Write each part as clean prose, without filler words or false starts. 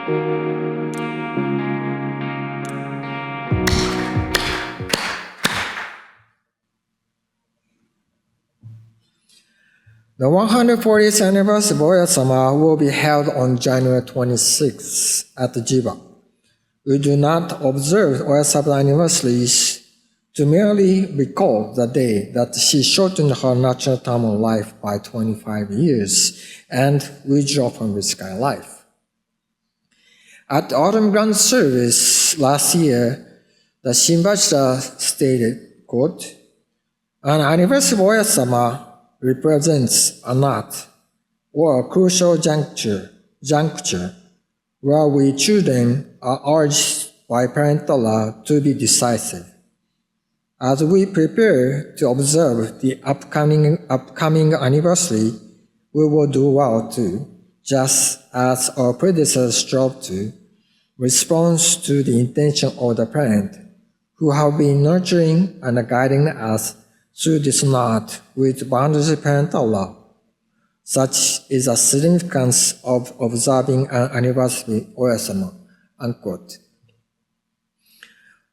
The 140th anniversary of Oya-sama will be held on January 26th at the Jiba. We do not observe Oya-sama's anniversaries to merely recall the day that she shortened her natural term of life by 25 years and withdrew from physical life. At the autumn grand service last year, the Shinbashira stated, quote, "An anniversary of Oya-sama represents a knot or a crucial juncture where we children are urged by parental love to be decisive. As we prepare to observe the upcoming anniversary, we will do well to, just as our predecessors strove to, respond to the intention of the parent who have been nurturing and guiding us through this knot with boundless parental love. Such is the significance of observing an anniversary of Oya-sama," unquote.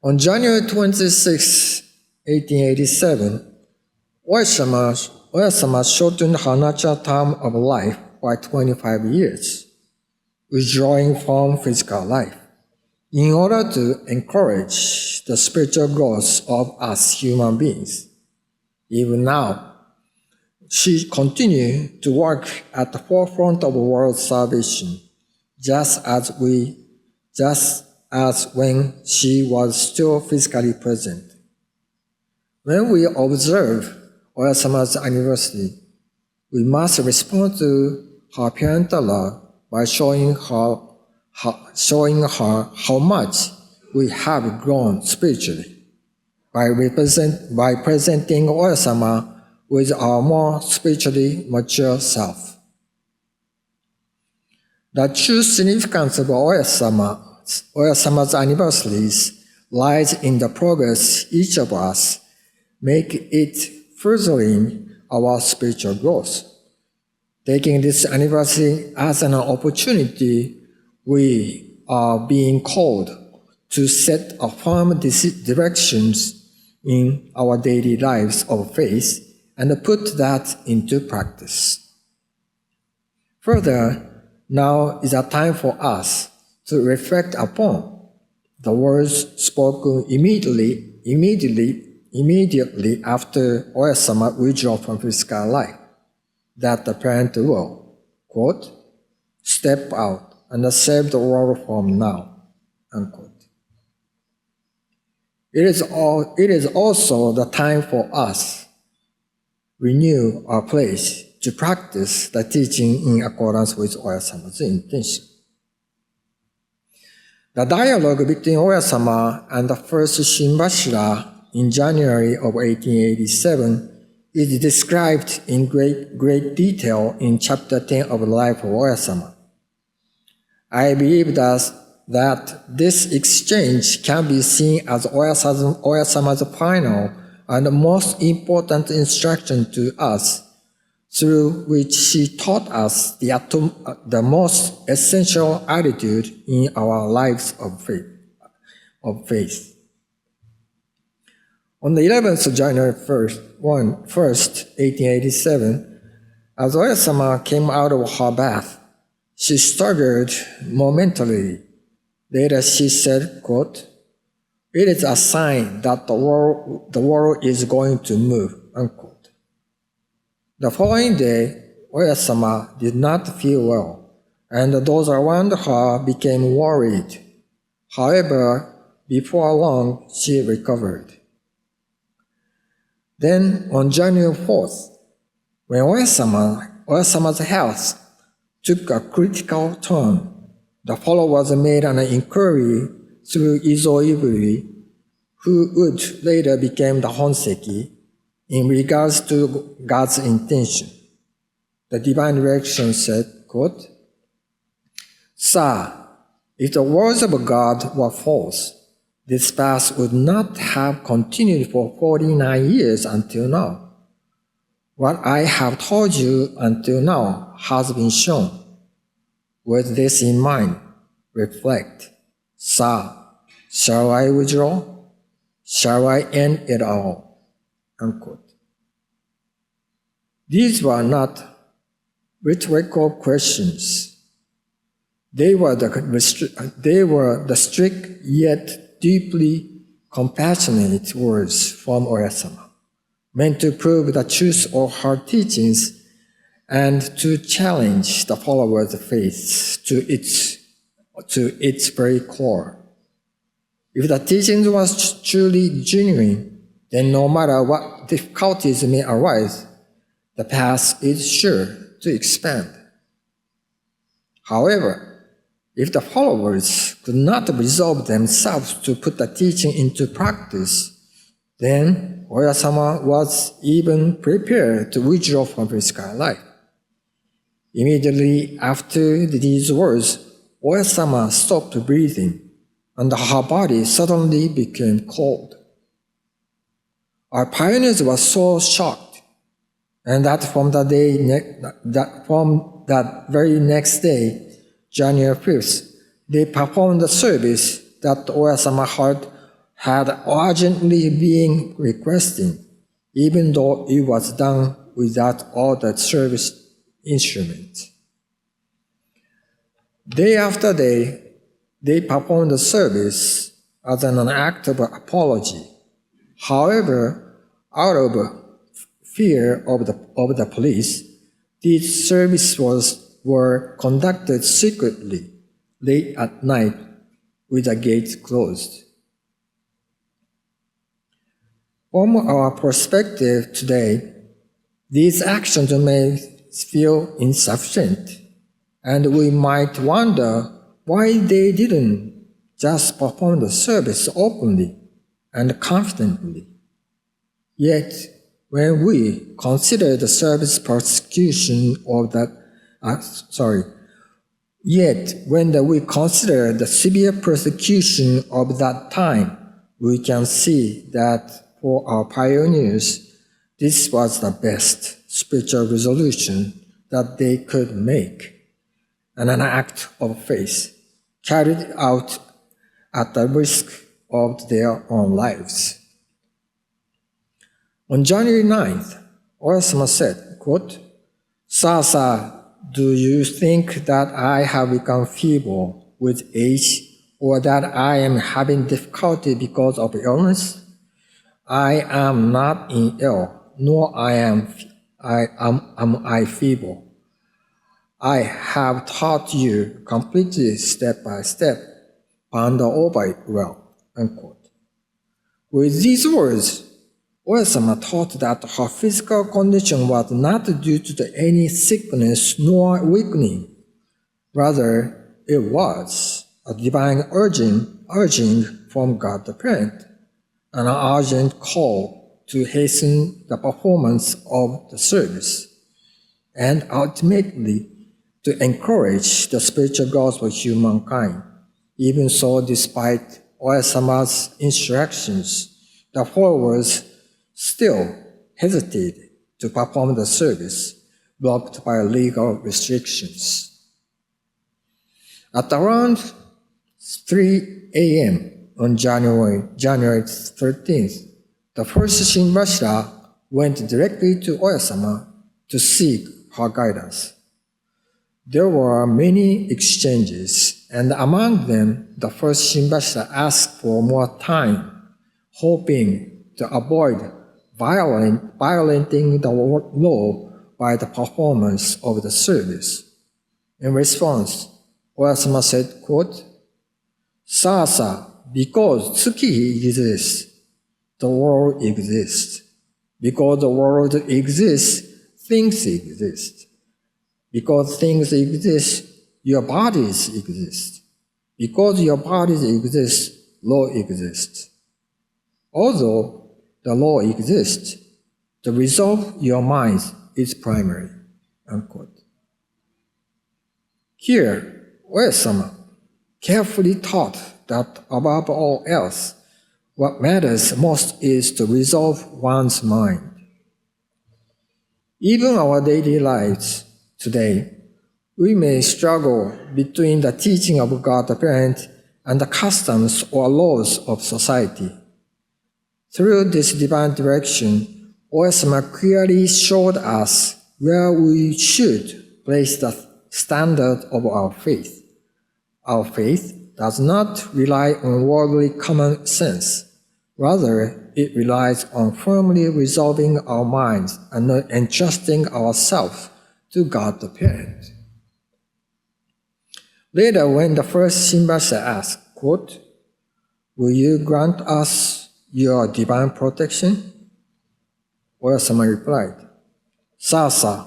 On January 26, 1887, Oya-sama shortened her natural term of life by 25 years, withdrawing from physical life, in order to encourage the spiritual growth of us human beings. Even now, she continued to work at the forefront of world salvation, just as when she was still physically present. When we observe Oya-sama's anniversary, we must respond to her parental love by showing her how much we have grown spiritually, by presenting Oya-sama with our more spiritually mature self. The true significance of Oya-sama's anniversaries lies in the progress each of us make it furthering our spiritual growth. Taking this anniversary as an opportunity, we are being called to set a firm directions in our daily lives of faith and put that into practice. Further, now is a time for us to reflect upon the words spoken immediately after Oya-sama withdrew from physical life, that the parent will, quote, "step out and save the world from now," unquote. It is also the time for us renew our pledge to practice the teaching in accordance with Oya-sama's intention. The dialogue between Oya-sama and the first Shinbashira in January of 1887 is described in great detail in Chapter 10 of the Life of Oya-sama. I believe that this exchange can be seen as Oya-sama's final and most important instruction to us, through which she taught us the most essential attitude in our lives of faith. On the 11th of January 1st, 1887, as Oya-sama came out of her bath, she staggered momentarily. Later she said, quote, "It is a sign that the world is going to move," unquote. The following day, Oya-sama did not feel well, and those around her became worried. However, before long, she recovered. Then, on January 4th, when Oya-sama's health took a critical turn, the followers made an inquiry through Izo Iburi, who would later become the Honseki, in regards to God's intention. The divine direction said, quote, "Sir, if the words of God were false, this fast would not have continued for 49 years until now. What I have told you until now has been shown. With this in mind, reflect. Sa, shall I withdraw? Shall I end it all? Unquote. These were not rhetorical questions. They were the strict yet deeply compassionate words from Oyasama, meant to prove the truth of her teachings and to challenge the followers' faith to its very core. If the teachings was truly genuine, then no matter what difficulties may arise, the path is sure to expand. However, if the followers could not resolve themselves to put the teaching into practice, then Oyasama was even prepared to withdraw from physical life. Immediately after these words, Oyasama stopped breathing, and her body suddenly became cold. Our pioneers were so shocked, and that from that very next day, January 5th, they performed the service that Oyasama had urgently been requesting, even though it was done without all the service instruments. Day after day, they performed the service as an act of apology. However, out of fear of the police, these services were conducted secretly, late at night, with the gates closed. From our perspective today, these actions may feel insufficient, and we might wonder why they didn't just perform the service openly and confidently. Yet, when we consider the service persecution of when we consider the severe persecution of that time, we can see that for our pioneers, this was the best spiritual resolution that they could make, and an act of faith carried out at the risk of their own lives. On January 9th, Oyasama said, quote, "Sa, do you think that I have become feeble with age, or that I am having difficulty because of illness? I am not ill, nor am I feeble. I have taught you completely step by step, ponder over it well." Unquote. With these words, Oyasama taught that her physical condition was not due to any sickness nor weakening. Rather, it was a divine urging from God the Parent, an urgent call to hasten the performance of the service, and ultimately to encourage the spiritual goals for humankind. Even so, despite Oyasama's instructions, the followers still hesitated to perform the service, blocked by legal restrictions. At around 3 a.m. on January 13th, the first Shinbashira went directly to Oyasama to seek her guidance. There were many exchanges, and among them, the first Shinbashira asked for more time, hoping to avoid violating the law by the performance of the service. In response, Oyasama said, quote, "Sa, because Tsukihi exists, the world exists. Because the world exists, things exist. Because things exist, your bodies exist. Because your bodies exist, law exists. Although the law exists, the result of your minds is primary." Unquote. Here, Oyasama carefully taught that above all else, what matters most is to resolve one's mind. Even our daily lives today, we may struggle between the teaching of God the Parent and the customs or laws of society. Through this divine direction, Oyasama clearly showed us where we should place the standard of our faith. Our faith does not rely on worldly common sense. Rather, it relies on firmly resolving our minds and entrusting ourselves to God the Parent. Later, when the first Shinbashi asked, quote, "Will you grant us your divine protection?" Oyasama replied, "Sasa,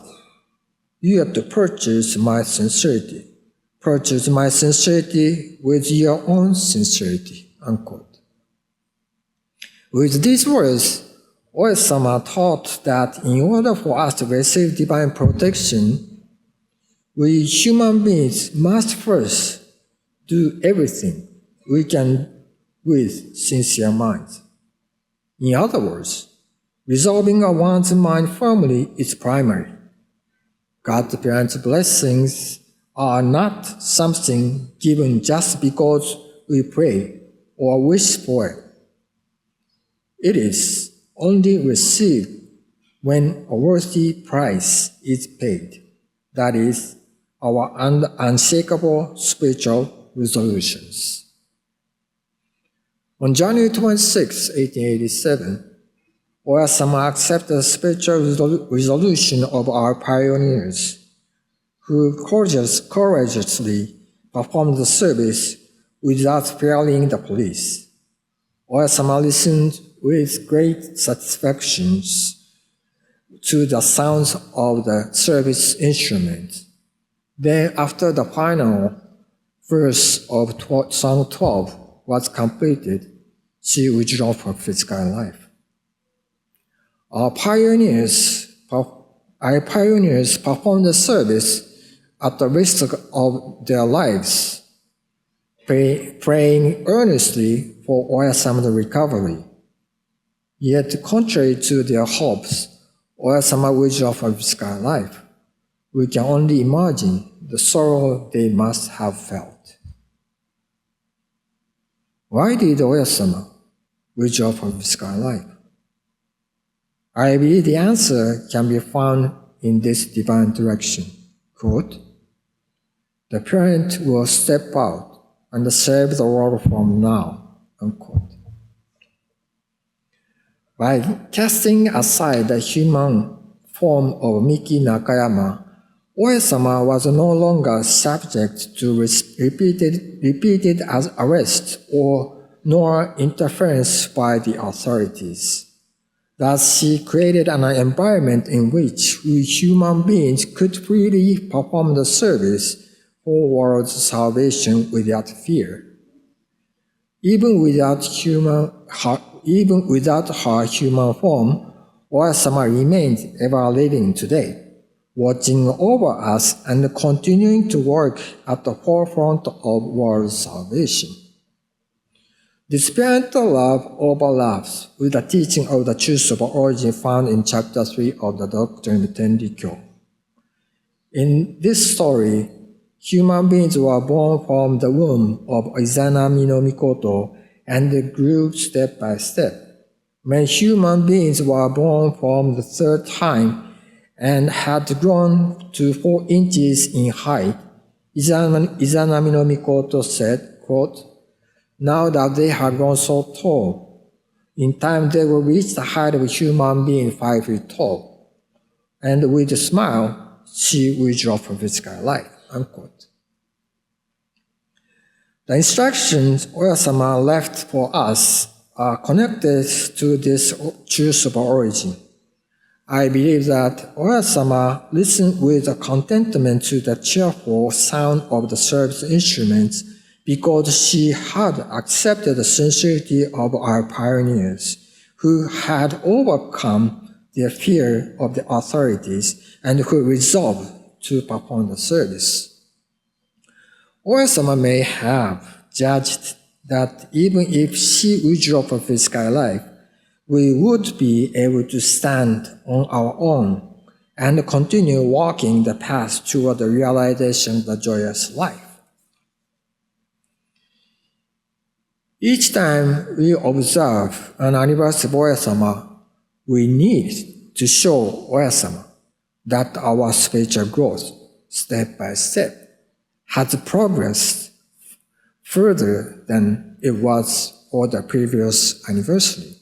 you have to purchase my sincerity. Purchase my sincerity with your own sincerity." Unquote. With these words, Oyasama taught that in order for us to receive divine protection, we human beings must first do everything we can with sincere minds. In other words, resolving one's mind firmly is primary. God the Parent's blessings are not something given just because we pray or wish for it. It is only received when a worthy price is paid. That is, our unshakable spiritual resolutions. On January 26, 1887, Oyasama accepted the spiritual resolution of our pioneers, who courageously performed the service without fearing the police. Oyasama listened with great satisfaction to the sounds of the service instruments. Then, after the final verse of Song 12 was completed, she withdrew from physical life. Our pioneers performed the service at the risk of their lives, praying earnestly for Oyasama's recovery. Yet, contrary to their hopes, Oyasama withdrew from physical life. We can only imagine the sorrow they must have felt. Why did Oyasama withdraw from physical life? I believe the answer can be found in this divine direction. Quote, "The Parent will step out and save the world from now." Unquote. By casting aside the human form of Miki Nakayama, Oyasama was no longer subject to repeated arrest nor interference by the authorities. Thus, she created an environment in which we human beings could freely perform the service for world salvation without fear. Even without her human form, Oyasama remains ever living today, watching over us and continuing to work at the forefront of world salvation. This parental love overlaps with the teaching of the truth of origin found in chapter 3 of the Doctrine of Tenrikyo. In this story, human beings were born from the womb of Izanami no Mikoto and grew step by step. When human beings were born from the third time and had grown to 4 inches in height, Izanami no Mikoto said, quote, "Now that they have grown so tall, in time they will reach the height of a human being 5 feet tall." And with a smile, she withdrew from physical life. Unquote. The instructions Oyasama left for us are connected to this truth of origin. I believe that Oyasama listened with contentment to the cheerful sound of the service instruments because she had accepted the sincerity of our pioneers, who had overcome their fear of the authorities and who resolved to perform the service. Oyasama may have judged that even if she withdrew from physical life, we would be able to stand on our own and continue walking the path toward the realization of the joyous life. Each time we observe an anniversary of Oya-sama, we need to show Oya-sama that our spiritual growth, step by step, has progressed further than it was for the previous anniversary.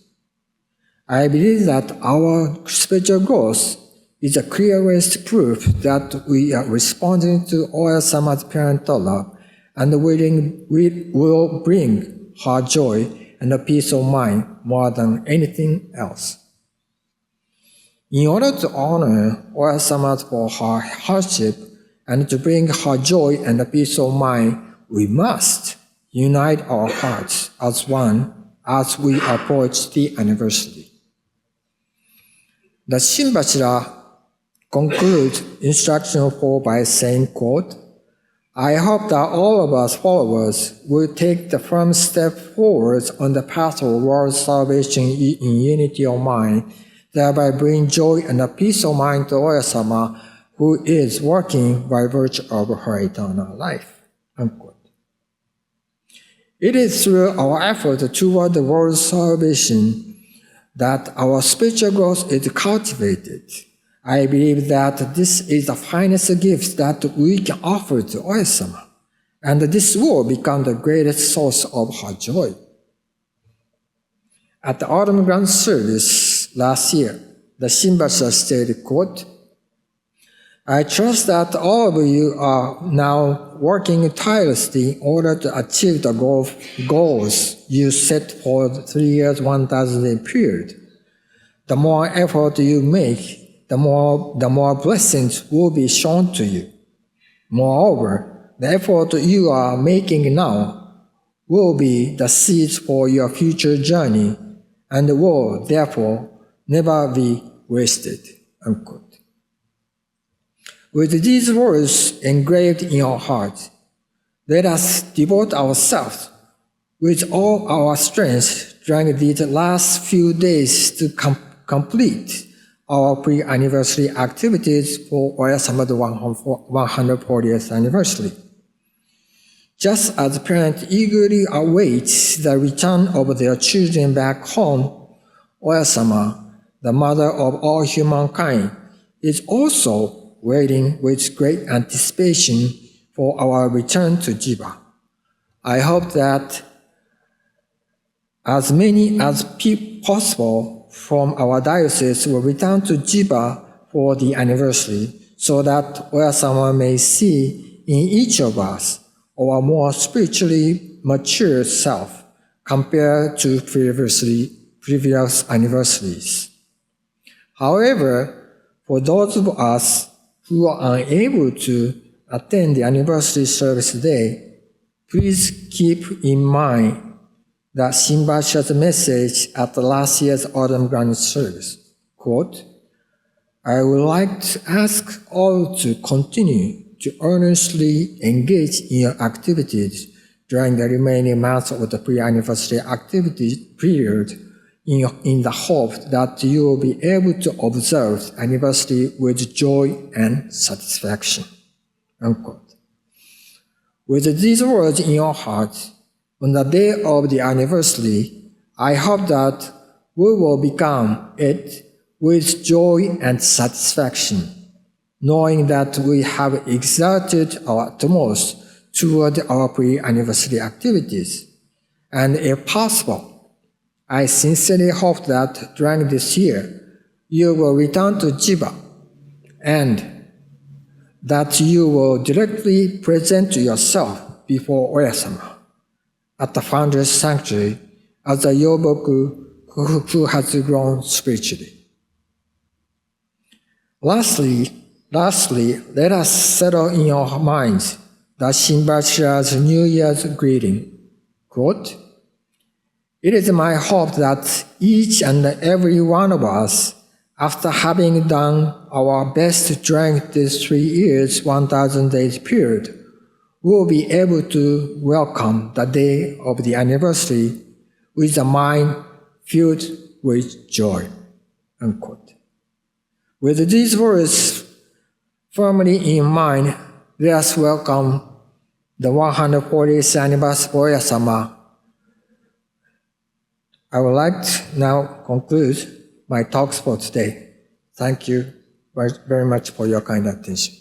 I believe that our spiritual growth is the clearest proof that we are responding to Oya-sama's parental love and will bring her joy and a peace of mind more than anything else. In order to honor Oya-sama for her hardship and to bring her joy and a peace of mind, we must unite our hearts as one as we approach the anniversary. The Shinbachira concludes instruction 4 by saying, quote, I hope that all of us followers will take the firm step forward on the path of world salvation in unity of mind, thereby bring joy and a peace of mind to Oya-sama, who is working by virtue of her eternal life. Unquote. It is through our effort toward the world's salvation that our spiritual growth is cultivated. I believe that this is the finest gift that we can offer to Oya-sama, and this will become the greatest source of her joy. At the Autumn Grand Service last year, the Shinbachira stated, quote, I trust that all of you are now working tirelessly in order to achieve the goals you set for the 3 years, 1,000-day period. The more effort you make, the more blessings will be shown to you. Moreover, the effort you are making now will be the seeds for your future journey and will therefore never be wasted. Unquote. With these words engraved in our hearts, let us devote ourselves with all our strength during these last few days to complete our pre-anniversary activities for Oya-sama's 140th anniversary. Just as parents eagerly await the return of their children back home, Oya-sama, the mother of all humankind, is also waiting with great anticipation for our return to Jiba. I hope that as many as possible from our diocese will return to Jiba for the anniversary so that Oya-sama may see in each of us our more spiritually mature self compared to previous anniversaries. However, for those of us who are unable to attend the anniversary service today, please keep in mind that Shinbachira's message at the last year's Autumn Grand Service. Quote, I would like to ask all to continue to earnestly engage in your activities during the remaining months of the pre-anniversary activity period in the hope that you will be able to observe the anniversary with joy and satisfaction. Unquote. With these words in your heart, on the day of the anniversary, I hope that we will become it with joy and satisfaction, knowing that we have exerted our utmost toward our pre-anniversary activities. And if possible, I sincerely hope that during this year, you will return to Jiba and that you will directly present yourself before Oya-sama at the Founder's Sanctuary as a Yoboku who has grown spiritually. Lastly, let us settle in our minds that Shinbachira's New Year's greeting. Quote, it is my hope that each and every one of us, after having done our best during this 3 years, 1,000 days period, will be able to welcome the day of the anniversary with a mind filled with joy. Unquote. With these words firmly in mind, let us welcome the 140th anniversary of Oya-sama. I would like to now conclude my talks for today. Thank you very much for your kind attention.